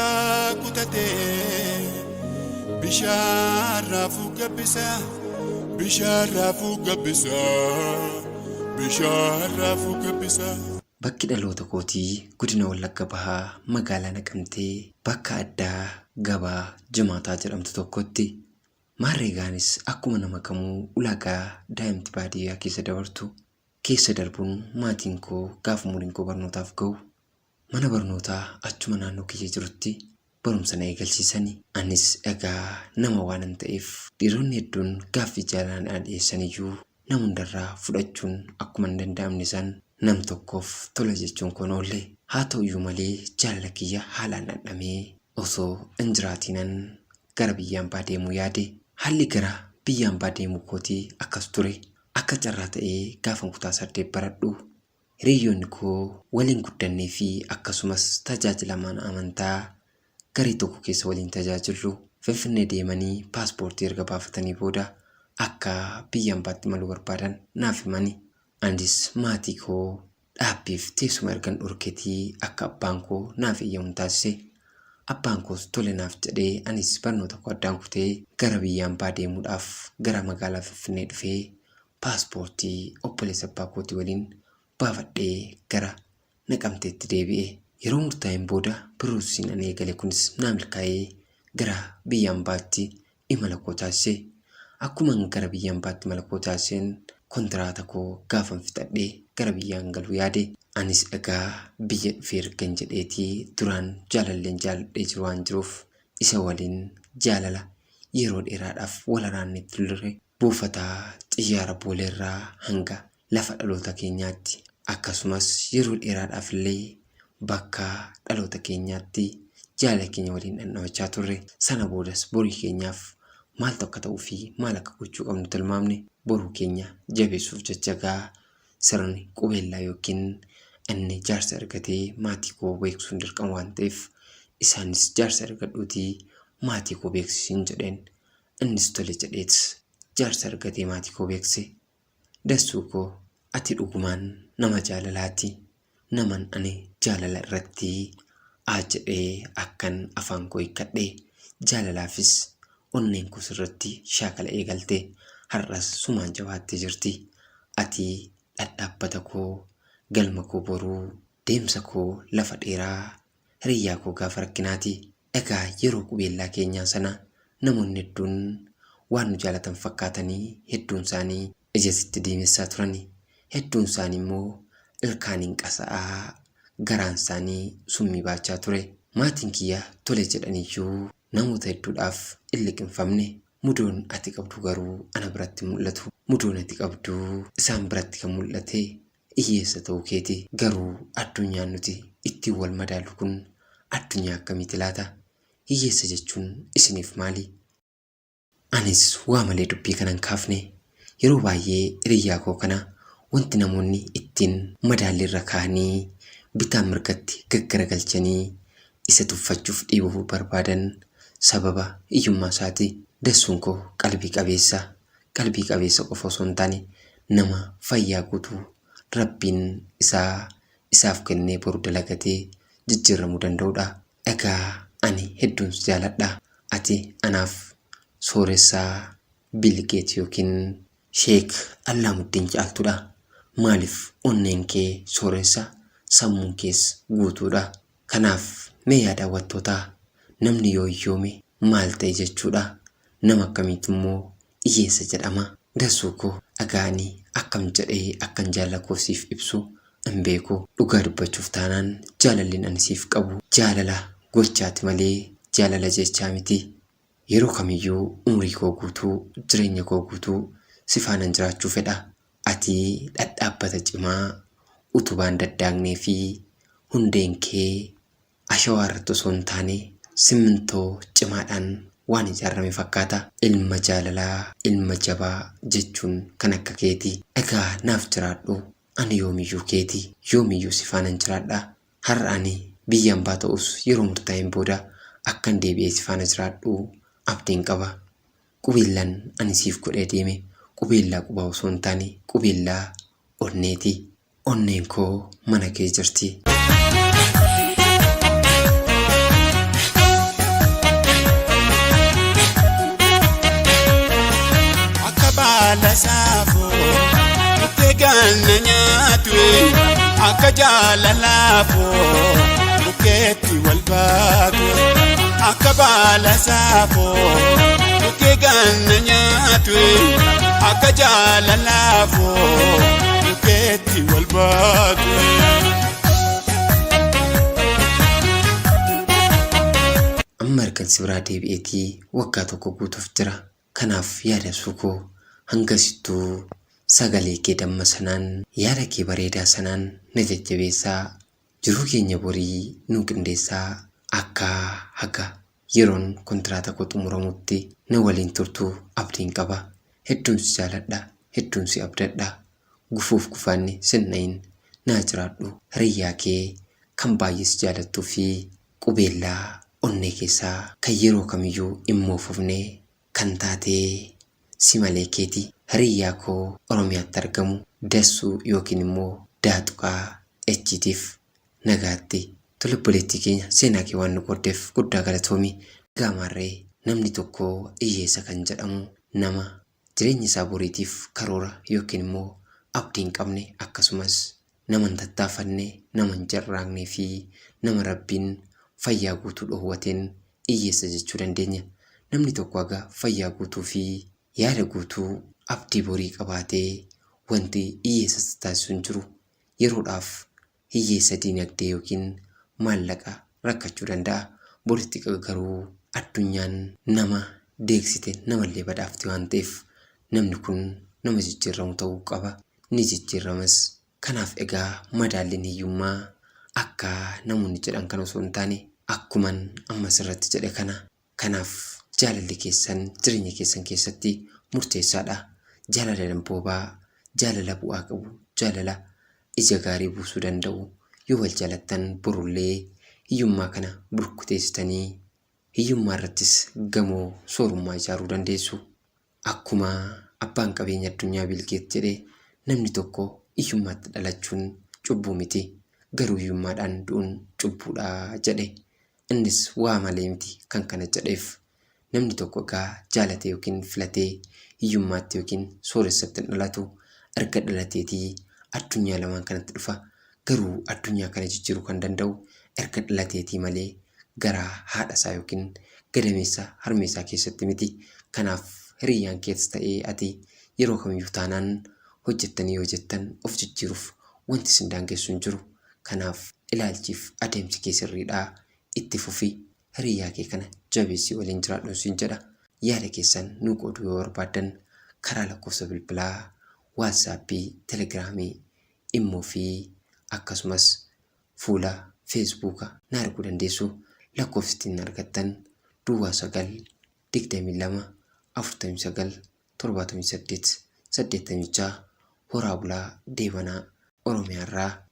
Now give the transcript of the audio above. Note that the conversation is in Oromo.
irraa kutatee bishaan raafuu gabbisa bishaan raafuu gabbisa bishaan raafuu gabbisa. Bakki dhaloota kootii godina Wallagga Bahaa magaalaa Naqamtee bakka addaa gabaa Jimaataa jedhamtu tokkotti maarreegaanis akkuma nama kamuu ulaagaa daa'imti baadiyyaa keessa dabartu keessa darbuun maatiin koo gaafa umuriin koo barnootaaf ga'u mana barnootaa achuma naannoo kiyya jirutti barumsa na eegalchiisanii anis egaa nama waanan ta'eef dhiironni hedduun gaaffii jaalalaa dhiyeessaniyyuu nama hundarraa fudhachuun akkuma hin danda'amne san nam tokkoof tola jechuun kun oollee haa ta'uyyuu malee jaalala kiyya haalaan dhandhamee osoo hin jiraatinan gara biyyaan baa deemuu yaade haalli gara biyyaan baa deemuu kootii akkas ture. Akka carraa ta'ee gaafan kutaa 8 baradhu hiriyoonni koo waliin guddannee fi akkasumas tajaajila mana amantaa garii tokko keessa waliin tajaajillu Finfinnee deemanii paaspoortii erga baafatanii booda akka biyyaan baatti maluu barbaadan naaf himani. Anis maatii koo dhaabbiif teessuma ergan dhorketii akka abbaan koo naaf eeyyamu taasise. Abbaan koos tole naaf jedhee anis barnoota koo addaan kutee gara biyyaan baa deemuudhaaf gara magaalaa Finfinnee dhufee paaspoortii obboleessa abbaa kootii waliin baafadhee gara Naqamteetti deebi'e. Yeroo murtaa'een booda piroosesiin ani eegale kunis naa milkaa'ee gara biyyaan baatti imala koo taasise. Akkuma gara biyyaan baatti imala koo taasiseen kontiraata koo gaafan fixadhee gara biyyaan galuu yaade anis egaa biyya dhufee ergan jedheetii duraan jaalalleen jaaladhee jiru waan jiruuf isa waliin jaalala yeroo dheeraadhaaf wal araannetti turre buufata xiyyaara booleerraa hanga lafa dhaloota keenyaatti akkasumas yeroo dheeraadhaaf illee bakka dhaloota keenyaatti jaalala keenya waliin dhandhamachaa turre. Sana boodas borii keenyaaf maaltu akka ta'uu fi maal akka gochuu qabnu tilmaamne boruu keenya jabeessuuf jechagaa sirni qubeellaa yookiin inni jaarsa argatee maatii koo beeksisuun dirqama waan ta'eef isaanis jaarsa argadhuutii maatii koo beeksisiin jedheen innis tole jedheet jaarsa argatee maatii koo beekse. Dassuu koo ati dhugumaan nama jaalalaati naman ani jaalala irratti jedhee akkan afaan koo hiikkadhee jaalalaafis onneen koo sirratti shaakala eegalte har'as sumaan jabaattee jirti. Ati dhadhaabbata koo galma koo boruu deemsa koo lafa dheeraa hiriyyaa koo gaafa rakkinaati. Egaa yeroo qubeellaa keenyaa sana namoonni hedduun waan nu jaalatan fakkaatanii hedduun isaanii ijasitti deemessaa turani. Hedduun isaanii immoo ilkaaniin qasa'aa garaan isaanii summii baachaa ture. Maatiin kiyya tole jedhaniyyuu namoota hedduudhaaf illiqinfamne. Mudoon ati qabdu garuu ana biratti mul'atu. Mudoon ati qabdu isaan biratti kan mul'ate hiyyeessa ta'uu keeti. Garuu addunyaan nuti ittiin wal madaalu kun addunyaa akkamiiti laata? Hiyyeessa jechuun isiniif maali? Anis waa malee dubbii kanan kaafne yeroo baay'ee hiriyyaa koo kana wanti namoonni ittiin madaalliirra kaanii bitaan mirgatti gaggaragalchanii isa tuffachuuf dhiibuu barbaadan sababa hiyyummaa isaati. Dassuun koo qalbii qabeessa qofa osoo hin taane nama fayyaa guutuu rabbiin isaaf kennee boru dalagatee jijjiiramuu danda'udha. Egaa ani hedduun jaaladha. Ati anaaf sooressaa Bilgeet yookiin Sheek Allaamuddin caaltudha. Maaliif onneen kee sooressa sammuun kees guutuudha. Kanaaf mee yaa daawwattootaa namni yoo hiyyoome maal ta'e jechuudha. Nama akkamiitu immoo hiyyeessa jedhama. Dassuu koo dhagaanii akkam jedhee akkan jaalala koo siif ibsu hin beeku. Dhugaa dubbachuuf taanaan jaalalleen ani siif qabu jaalala gochaati malee jaalala jechaa miti. Yeroo kamiyyuu umurii koo guutuu jireenya koo guutuu si faana jiraachuu fedha. Ati dhadhaabbata cimaa utubaan daddaagnee fi hundeen kee ashawaa irratti osoo hin taane simmintoo cimaadhaan waan ijaarame fakkaata. Ilma jaalalaa ilma jabaa jechuun kan akka keeti. Egaa naaf jiraadhu ani yoomiyyuu keeti. Yoomiyyuu si faana jiraadha. Har'a ani biyyaan baa ta'us yeroo murtaa'een booda akkan deebi'ee si faana jiraadhu abdiin qaba. Qubeellaan ani siif godhee deeme qubeellaa qubaa osoo hin taane qubeellaa onneeti. Onneen koo mana kee jirti. saafoo bukkee ganna nyaatu akka jaalalaafoo bukkeetti wal baatu akka baala saafoo bukkee ganna nyaatu akka jaalalaafoo bukkeetti wal baatu. Markan sibiraa deebi'eetii waggaa tokko guutuuf jira. Kanaaf yaada suukoo hangasittuu sagalee kee damma sanaan yaada kee bareedaa sanaan na jajjabeessaa jiruu keenya borii nu qindeessaa akka haga yeroon kontiraata koo xumuramutti na waliin turtuu abdiin qaba. Hedduun si jaaladha, hedduun si abdadha. Gufuuf gufaanni sinnayin naa jiraadhu. Hiriyyaa kee kan baay'ee si jaalattuu fi qubeellaa onnee keessaa kan yeroo kamiyyuu immoo fufnee kan taatee si malee keeti. Hiriyyaa koo Oromiyaatti argamu Dassuu yookiin immoo Daaxuqaa ejjitiif nagaatti. Tole obboleettii keenya seenaa kee waan nu qooddeef guddaa galatoomi. Gaamarree namni tokko hiyyeessa kan jedhamu nama jireenya isaa boriitiif karoora yookiin immoo abdii hin qabne akkasumas nama hin tattaafanne, nama hin carraaqnee fi nama Rabbiin fayyaa guutuu dhoowwateen hiyyeessa jechuu dandeenya. Namni tokko haga fayyaa guutuu fi yaada guutuu abdii borii qabaatee wanti hiyyeessa taasisu hin jiru. Yeroodhaaf hiyyeessa diinagdee yookiin maallaqa rakkachuu danda'a. Boritti garuu addunyaan nama deeksite namallee badhaafte waan ta'eef namni kun nama jijjiiramu ta'uu qaba. Ni jijjiiramas. Kanaaf egaa madaalliin hiyyummaa akka namoonni jedhan kan osoo hin taane akkuman ammas irratti jedhe kana. Kanaaf jaalalli keessan jireenya keessan keessatti murteessaadha. Jaalala damboobaa, jaalala bu'aa qabu, jaalala ija gaarii buusuu danda'u. Yoo wal jaalattan borullee hiyyummaa kana burkuteessitanii hiyyummaa irrattis gamoo soorummaa ijaaruu dandeessu. Akkuma abbaan qabeenya addunyaa Biil Geet jedhe namni tokko hiyyummaatti dhalachuun cubbuu miti, garuu hiyyummaadhaan du'uun cubbuudha jedhe. Innis waa malee miti kan kana jedheef namni tokko egaa jaalatee yookiin filatee hiyyummaatti yookiin sooressatti hin dhalatu. Erga dhalateetii addunyaa lamaan kanatti dhufa. Garuu addunyaa kana jijjiiruu kan danda'u erga dhalateetii malee garaa haadha isaa yookiin gadameessa harmeessaa keessatti miti. Kanaaf hiriyyaan keessa ta'ee ati yeroo kamiyyuu taanaan hojjettanii yoo jettan of jijjiiruuf wanti sin daangessu hin jiru. Kanaaf ilaalchiif adeemsi kee sirriidhaa. Itti fufi hiriyyaa kee kana jabeessii waliin jiraadhu siin jedha. Yaada keessan nu qooduu yoo barbaaddan karaa lakkoofsa bilbilaa waatsaappii, telegiraamii, immoo fi akkasumas fuula feesbuuka na arguu dandeessu. Lakkoofsi ittiin argattan 9922 49 78 86 horaa bulaa deebanaa Oromiyaarraa